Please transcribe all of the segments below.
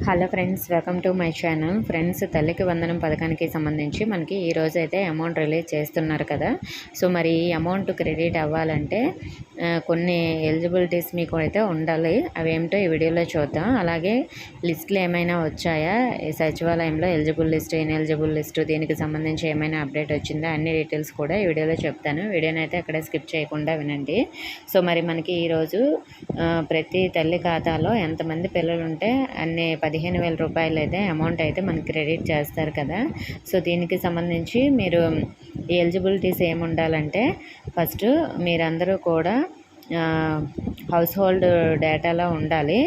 Hello friends, welcome to my channel. Friends, తల్లికి వందనం పథకానికి సంబంధించి మనకి ఈ రోజు అయితే అమౌంట్ రిలీజ్ చేస్తున్నారు కదా. సో మరి ఈ అమౌంట్ క్రెడిట్ అవ్వాలంటే కొన్ని ఎలిజిబిలిటీస్ మీకు అయితే ఉండాలి. అవేమిటో ఈ వీడియోలో చూద్దాం. అలాగే లిస్టులు ఏమైనా వచ్చాయా, ఈ సచివాలయంలో ఎలిజిబుల్ లిస్ట్, ఇన్ఎలిజిబుల్ లిస్టు, దీనికి సంబంధించి ఏమైనా అప్డేట్ వచ్చిందా, అన్ని డీటెయిల్స్ కూడా ఈ వీడియోలో చెప్తాను. వీడియోని అయితే అక్కడే స్కిప్ చేయకుండా వినండి. సో మరి మనకి ఈరోజు ప్రతి తల్లి ఖాతాలో ఎంతమంది పిల్లలు ఉంటే అన్ని 15,000 రూపాయలు అయితే అమౌంట్ అయితే మనకి క్రెడిట్ చేస్తారు కదా. సో దీనికి సంబంధించి మీరు ఎలిజిబిలిటీస్ ఏమి ఉండాలంటే, ఫస్ట్ మీరందరూ కూడా హౌస్ హోల్డ్ డేటాలో ఉండాలి.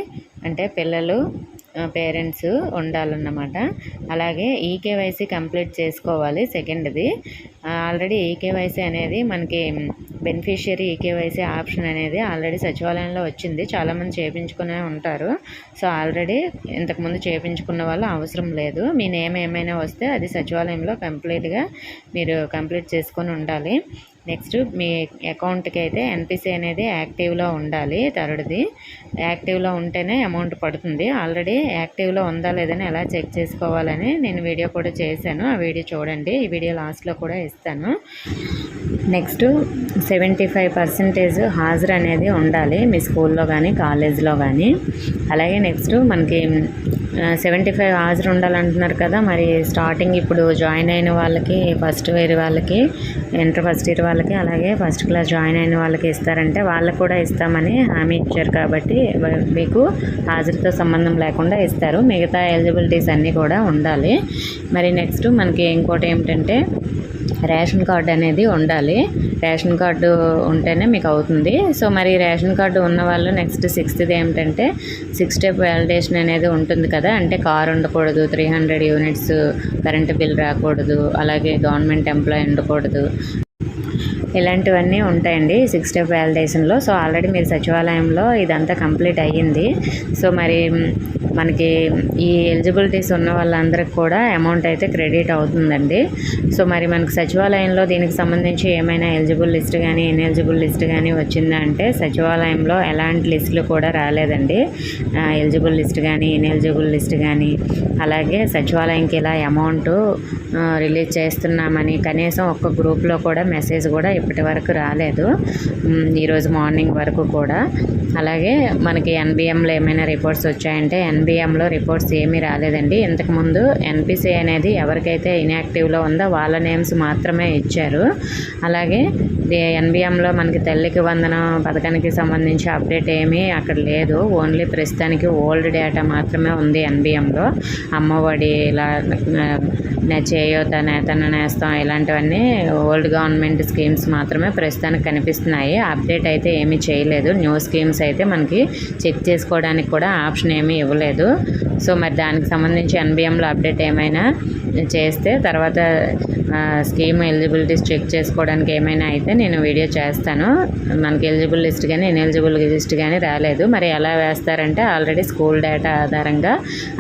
అంటే పిల్లలు, పేరెంట్స్ ఉండాలన్నమాట. అలాగే ఈకేవైసీ కంప్లీట్ చేసుకోవాలి. సెకండ్ది, ఆల్రెడీ ఈకేవైసీ అనేది మనకి బెనిఫిషియరీ ఈకేవైసీ ఆప్షన్ అనేది ఆల్రెడీ సచివాలయంలో వచ్చింది. చాలామంది చేయించుకునే ఉంటారు. సో ఆల్రెడీ ఇంతకుముందు చేయించుకున్న వాళ్ళు అవసరం లేదు. మీ నేమ్ ఏమైనా వస్తే అది సచివాలయంలో కంప్లీట్గా మీరు కంప్లీట్ చేసుకొని ఉండాలి. నెక్స్ట్, మీ అకౌంట్కి అయితే ఎన్పిసి అనేది యాక్టివ్లో ఉండాలి. థర్డ్ది, యాక్టివ్లో ఉంటేనే అమౌంట్ పడుతుంది. ఆల్రెడీ యాక్టివ్లో ఉందా లేదని ఎలా చెక్ చేసుకోవాలని నేను వీడియో కూడా చేశాను. ఆ వీడియో చూడండి. ఈ వీడియో లాస్ట్లో కూడా ఇస్తాను. నెక్స్ట్, 75% హాజరు అనేది ఉండాలి మీ స్కూల్లో కానీ కాలేజ్లో కానీ. అలాగే నెక్స్ట్, మనకి 75 హాజరు ఉండాలంటున్నారు కదా. మరి స్టార్టింగ్ ఇప్పుడు జాయిన్ అయిన వాళ్ళకి, ఫస్ట్ ఇయర్ వాళ్ళకి, ఇంటర్ ఫస్ట్ ఇయర్ వాళ్ళకి, అలాగే ఫస్ట్ క్లాస్ జాయిన్ అయిన వాళ్ళకి ఇస్తారంటే వాళ్ళకు కూడా ఇస్తామని హామీ ఇచ్చారు. కాబట్టి మీకు హాజరుతో సంబంధం లేకుండా ఇస్తారు. మిగతా ఎలిజిబిలిటీస్ అన్నీ కూడా ఉండాలి. మరి నెక్స్ట్, మనకి ఇంకోటి ఏమిటంటే రేషన్ కార్డు అనేది ఉండాలి. రేషన్ కార్డు ఉంటేనే మీకు అవుతుంది. సో మరి రేషన్ కార్డు ఉన్న వాళ్ళు నెక్స్ట్ 6th ఏమిటంటే 6 స్టెప్ వ్యాలిడేషన్ అనేది ఉంటుంది కదా. అంటే కారు ఉండకూడదు, 300 యూనిట్స్ కరెంటు బిల్ రాకూడదు, అలాగే గవర్నమెంట్ ఎంప్లాయీ ఉండకూడదు, ఇలాంటివన్నీ ఉంటాయండి 6 స్టెప్ వ్యాలిడేషన్లో. సో ఆల్రెడీ మీరు సచివాలయంలో ఇదంతా కంప్లీట్ అయ్యింది. సో మరి మనకి ఈ ఎలిజిబిలిటీస్ ఉన్న వాళ్ళందరికీ కూడా అమౌంట్ అయితే క్రెడిట్ అవుతుందండి. సో మరి మనకు సచివాలయంలో దీనికి సంబంధించి ఏమైనా ఎలిజిబుల్ లిస్ట్ కానీ ఇన్ఎలిజిబుల్ లిస్ట్ కానీ వచ్చిందా అంటే, సచివాలయంలో ఎలాంటి లిస్టులు కూడా రాలేదండి. ఎలిజిబుల్ లిస్ట్ కానీ ఇన్ఎలిజిబుల్ లిస్ట్ కానీ, అలాగే సచివాలయంకి ఇలా అమౌంట్ రిలీజ్ చేస్తున్నామని కనీసం ఒక్క గ్రూప్లో కూడా మెసేజ్ కూడా ఇప్పటి వరకు రాలేదు, ఈరోజు మార్నింగ్ వరకు కూడా. అలాగే మనకి ఎన్బిఎంలో ఏమైనా రిపోర్ట్స్ వచ్చాయంటే ఎన్బిఎంలో రిపోర్ట్స్ ఏమీ రాలేదండి. ఇంతకుముందు ఎన్పిసి అనేది ఎవరికైతే ఇన్యాక్టివ్లో ఉందో వాళ్ళ నేమ్స్ మాత్రమే ఇచ్చారు. అలాగే ఎన్బిఎంలో మనకి తల్లికి వందనం పథకానికి సంబంధించి అప్డేట్ ఏమీ అక్కడ లేదు. ఓన్లీ ప్రస్తుతానికి ఓల్డ్ డేటా మాత్రమే ఉంది ఎన్బిఎంలో. అమ్మఒడి, ఇలా చేయూత, నేతన్న నేస్తం, ఇలాంటివన్నీ ఓల్డ్ గవర్నమెంట్ స్కీమ్స్ మాత్రమే ప్రస్తుతానికి కనిపిస్తున్నాయి. అప్డేట్ అయితే ఏమీ చేయలేదు. న్యూ స్కీమ్స్ అయితే మనకి చెక్ చేసుకోవడానికి కూడా ఆప్షన్ ఏమీ ఇవ్వలేదు. సో మరి దానికి సంబంధించి ఎన్బిఎంలో అప్డేట్ ఏమైనా చేస్తే తర్వాత స్కీమ్ ఎలిజిబిలిటీస్ చెక్ చేసుకోవడానికి ఏమైనా అయితే నేను వీడియో చేస్తాను. మనకి ఎలిజిబుల్ లిస్ట్ కానీ ఇన్ఎలిజిబుల్ లిస్ట్ కానీ రాలేదు. మరి ఎలా వేస్తారంటే, ఆల్రెడీ స్కూల్ డేటా ఆధారంగా,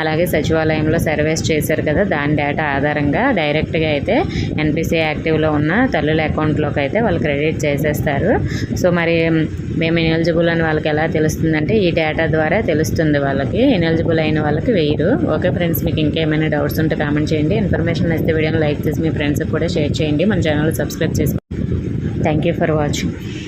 అలాగే సచివాలయంలో సర్వేస్ చేశారు కదా, దాని డేటా ఆధారంగా డైరెక్ట్గా అయితే ఎన్పిసి యాక్టివ్లో ఉన్న తల్లుల అకౌంట్లోకి అయితే వాళ్ళు క్రెడిట్ చేసేస్తారు. సో మరి మేము ఇన్ఎలిజిబుల్ అని వాళ్ళకి ఎలా తెలుస్తుందంటే, ఈ డేటా ద్వారా తెలుస్తుంది వాళ్ళకి. ఇన్ఎలిజిబుల్ అయిన వాళ్ళకి వేయరు. ఓకే ఫ్రెండ్స్, మీకు ఇంకేమైనా డౌట్స్ ఉంటే కామెంట్ చేయండి. ఇన్ఫర్మేషన్ నచ్చితే వీడియోని లైక్ చేసి మీ ఫ్రెండ్స్కి కూడా షేర్ చేయండి. మన ఛానల్ సబ్స్క్రైబ్ చేసుకోండి. Thank you for watching.